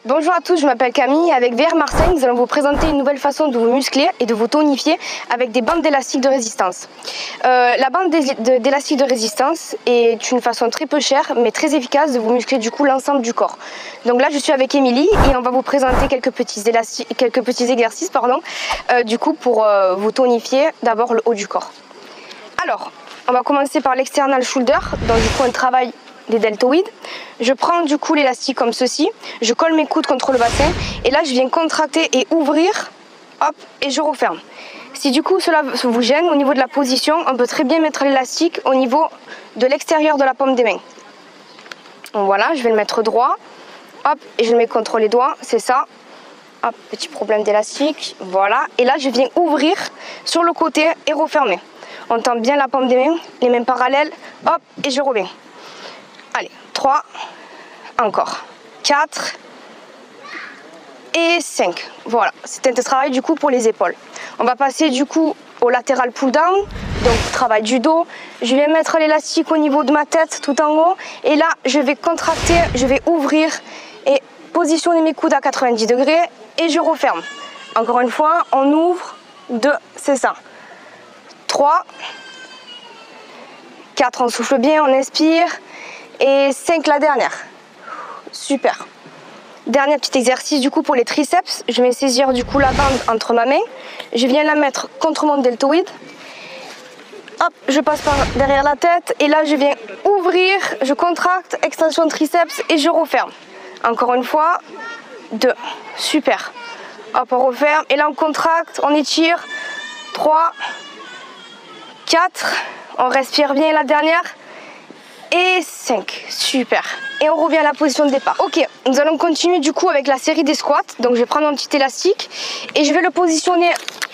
Bonjour à tous, je m'appelle Camille. Avec VR Marseille, nous allons vous présenter une nouvelle façon de vous muscler et de vous tonifier avec des bandes d'élastique de résistance. La bande d'élastique de résistance est une façon très peu chère mais très efficace de vous muscler du coup l'ensemble du corps. Donc là je suis avec Émilie et on va vous présenter quelques petits exercices du coup pour vous tonifier d'abord le haut du corps. Alors, on va commencer par l'external shoulder, donc du coup on travaille les deltoïdes. Je prends du coup l'élastique comme ceci, je colle mes coudes contre le bassin et là je viens contracter et ouvrir, hop, et je referme. Si du coup cela vous gêne au niveau de la position, on peut très bien mettre l'élastique au niveau de l'extérieur de la paume des mains. Donc voilà, je vais le mettre droit, hop, et je le mets contre les doigts, c'est ça. Hop, petit problème d'élastique, voilà. Et là je viens ouvrir sur le côté et refermer. On tend bien la paume des mains, les mains parallèles, hop, et je reviens. Allez, 3, encore, 4 et 5. Voilà, c'est un travail du coup pour les épaules. On va passer du coup au latéral pull down, donc travail du dos. Je vais mettre l'élastique au niveau de ma tête tout en haut et là je vais contracter, je vais ouvrir et positionner mes coudes à 90 degrés et je referme. Encore une fois, on ouvre, 2, c'est ça. 3, 4, on souffle bien, on inspire. Et 5 la dernière. Super. Dernier petit exercice du coup pour les triceps. Je vais saisir du coup la bande entre ma main. Je viens la mettre contre mon deltoïde. Hop, je passe par derrière la tête. Et là je viens ouvrir, je contracte, extension de triceps et je referme. Encore une fois. 2. Super. Hop, on referme. Et là on contracte, on étire. 3. 4. On respire bien la dernière. Et 5, super. Et on revient à la position de départ. Ok, nous allons continuer du coup avec la série des squats. Donc je vais prendre un petit élastique et je vais le positionner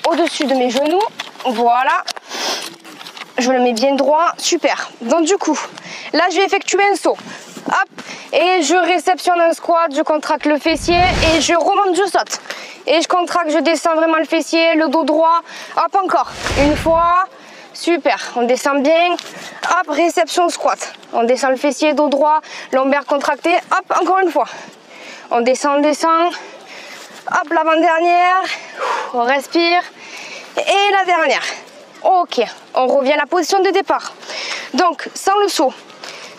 au-dessus de mes genoux. Voilà. Je le mets bien droit, super. Donc du coup, là je vais effectuer un saut. Hop, et je réceptionne un squat, je contracte le fessier et je remonte, je saute. Et je contracte, je descends vraiment le fessier, le dos droit. Hop, encore. Une fois. Super, on descend bien, hop, réception squat. On descend le fessier, dos droit, lombaire contracté, hop, encore une fois. On descend, hop, l'avant-dernière, on respire, et la dernière. Ok, on revient à la position de départ. Donc, sans le saut,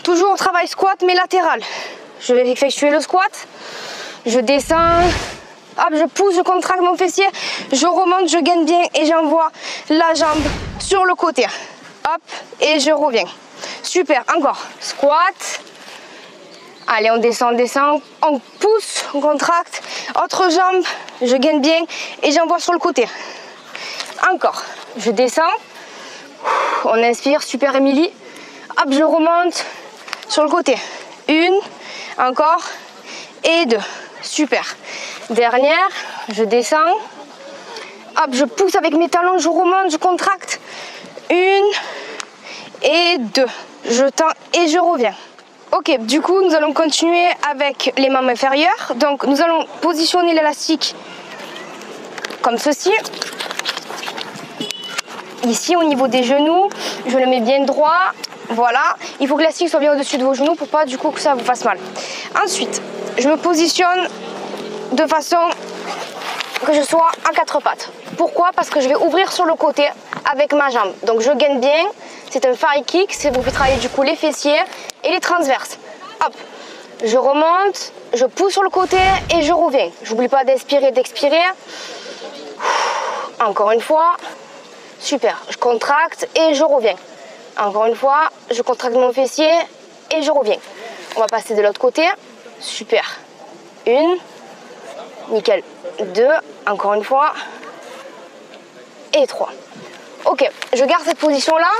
toujours travail squat, mais latéral. Je vais effectuer le squat, je descends, hop, je pousse, je contracte mon fessier, je remonte, je gaine bien et j'envoie la jambe sur le côté. Hop, et je reviens. Super, encore. Squat. Allez, on descend, on pousse, on contracte. Autre jambe, je gaine bien et j'envoie sur le côté. Encore. Je descends. On inspire, super Émilie. Hop, je remonte sur le côté. 1, encore. Et 2. Super. Dernière, je descends. Hop, je pousse avec mes talons, je remonte, je contracte. 1 et 2. Je tends et je reviens. Ok, du coup, nous allons continuer avec les membres inférieurs. Donc, nous allons positionner l'élastique comme ceci. Ici, au niveau des genoux, je le mets bien droit. Voilà. Il faut que l'élastique soit bien au-dessus de vos genoux pour pas du coup que ça vous fasse mal. Ensuite, je me positionne de façon que je sois à 4 pattes. Pourquoi? Parce que je vais ouvrir sur le côté avec ma jambe. Donc je gaine bien, c'est un fly kick, c'est vous faites travailler du coup les fessiers et les transverses. Hop, je remonte, je pousse sur le côté et je reviens. J'oublie pas d'inspirer, d'expirer. Encore une fois, super, je contracte et je reviens. Encore une fois, je contracte mon fessier et je reviens. On va passer de l'autre côté, super. 1, nickel, 2, encore une fois, et 3. Ok, je garde cette position-là.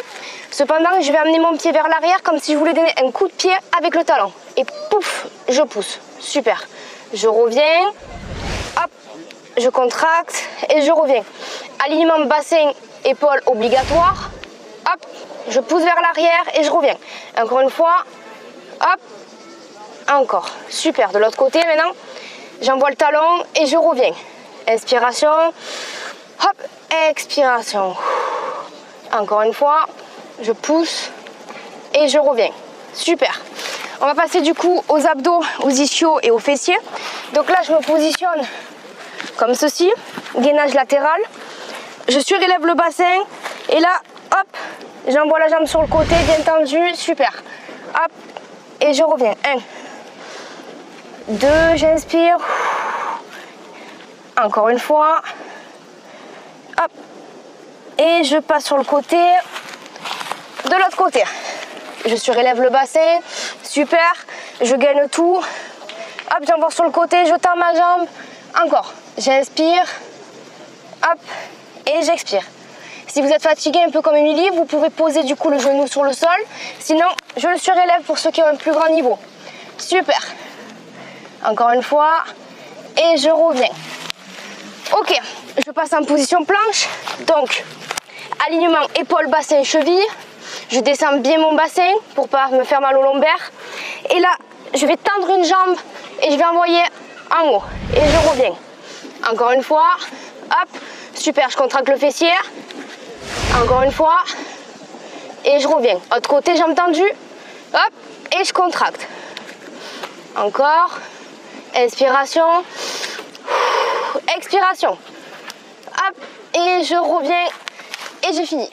Cependant, je vais amener mon pied vers l'arrière comme si je voulais donner un coup de pied avec le talon. Et pouf, je pousse. Super. Je reviens. Hop, je contracte et je reviens. Alignement bassin, épaule obligatoire. Hop, je pousse vers l'arrière et je reviens. Encore une fois. Hop, encore. Super. De l'autre côté maintenant. J'envoie le talon et je reviens. Inspiration. Hop, expiration. Encore une fois, je pousse et je reviens. Super. On va passer du coup aux abdos, aux ischios et aux fessiers. Donc là, je me positionne comme ceci, gainage latéral. Je surélève le bassin et là, hop, j'envoie la jambe sur le côté, bien tendu, super. Hop, et je reviens. 1, 2, j'inspire. Encore une fois. Hop, et je passe sur le côté. De l'autre côté, je surélève le bassin, super, je gagne tout. Hop, j'envoie sur le côté, je tends ma jambe. Encore, j'inspire, hop, et j'expire. Si vous êtes fatigué, un peu comme Émilie, vous pouvez poser du coup le genou sur le sol. Sinon, je le surélève pour ceux qui ont un plus grand niveau. Super. Encore une fois, et je reviens. Ok, je passe en position planche. Donc, alignement épaule, bassin, cheville. Je descends bien mon bassin pour pas me faire mal au lombaire. Et là, je vais tendre une jambe et je vais envoyer en haut. Et je reviens. Encore une fois. Hop. Super, je contracte le fessier. Encore une fois. Et je reviens. Autre côté, jambe tendue. Hop. Et je contracte. Encore. Inspiration. Expiration. Hop. Et je reviens. Et j'ai fini.